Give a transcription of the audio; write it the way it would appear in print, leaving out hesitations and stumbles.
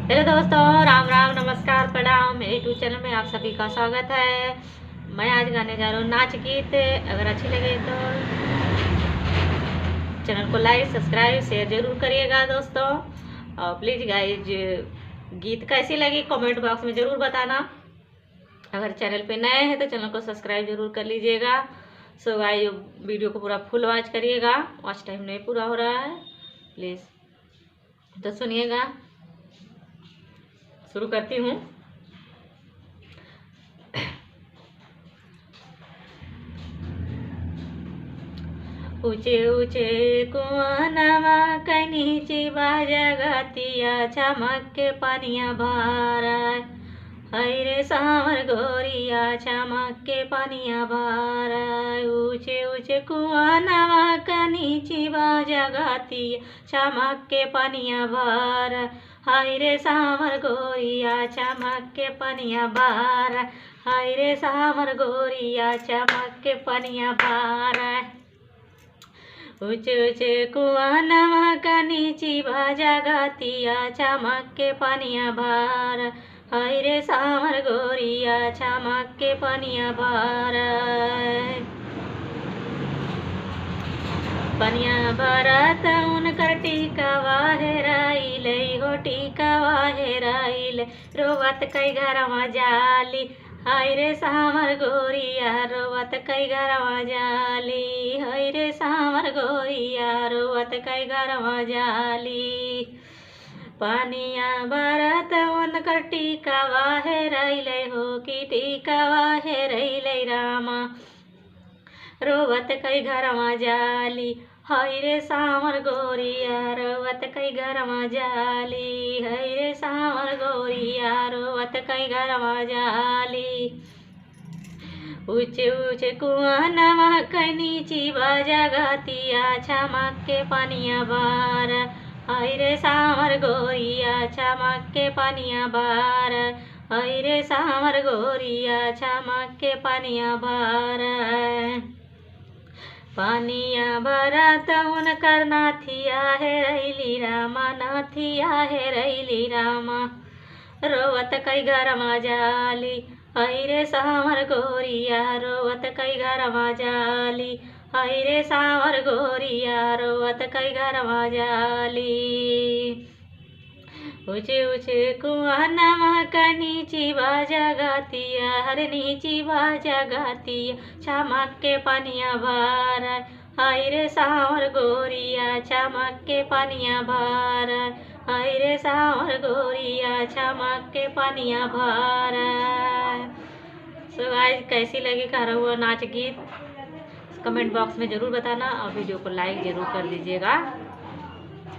Hello दोस्तों, राम राम, नमस्कार, प्रणाम। मेरे यूट्यूब चैनल में आप सभी का स्वागत है। मैं आज गाने जा रहा हूँ नाच गीत। अगर अच्छी लगे तो चैनल को लाइक सब्सक्राइब शेयर जरूर करिएगा दोस्तों। और प्लीज़ गाइज, गीत कैसी लगी कमेंट बॉक्स में ज़रूर बताना। अगर चैनल पे नए हैं तो चैनल को सब्सक्राइब जरूर कर लीजिएगा। सो गाइज, वीडियो को पूरा फुल वॉच करिएगा। वॉच टाइम नहीं पूरा हो रहा है प्लीज़, तो सुनिएगा। शुरू करती हूँ। ऊंचे ऊंचे कुआनवा कनीची बाजा गातिया, चमक के पानिया भारा। हरे सावर गोरिया, चमक के पानिया भारा। ऊंचे ऊंचे कुआनवा कनीची बाजा गातिया, चमक के पानिया भारा। हायरे सावर गोरिया, चमक के पनिया बारा। हायरे सावर गोरिया, चमक के पनिया बारा। ऊंचे ऊंचे कुआनवा का नीची बाजा गातिया, चमक के पनिया बारा। हायरे सावर गोरिया, चमक के पनिया बारा। पनिया भरत उनकर टीकावा हेराइल हो, टीकावा हेराइल। रोवत कई घरवा जाली, हाय रे सावर गोरिया, रोवत कई घरवा जाली। हाय रे सावर गोरिया, रोवत कई घरवा जाली। पनिया भरत उनकर टीकावा हेराइल हो, कि टीकावा हेराइल रामा। रोवत कई घरवा जाली, हाय रे सावर गोरिया, रोवत कई घरवा जाली। हाय रे सावर गोरिया, रोवत कई घरवा जाली। ऊंचे ऊंचे कुआनवा के नीची बाजा गातिया, चमक के पनिया बारा। हाय रे सावर गोरिया, चमक के पनिया बारा। हाय रे सावर गोरिया, चमक के पनिया बारा। पानिया भरत उनकर नाथिया हेरैली रामा, नाथिया हेरैली रामा। रोवत कई घरवा जाली, हाय रे सावर गोरिया, रोवत कई घरवा जाली। हाय रे सावर गोरिया, रोवत कई घरवा जाली। ऊंचे ऊंचे कुआनवा का नीची बाजा गातिया, हर नीची बाजा गातिया, चमक के पनिया बारा। हाय रे सावर गोरिया, चमक के पनिया बारा। हाय रे सावर गोरिया, चमक के पनिया बारा। सो गाइस, कैसी लगी कह रहा हुआ नाच गीत कमेंट बॉक्स में ज़रूर बताना, और वीडियो को लाइक ज़रूर कर दीजिएगा।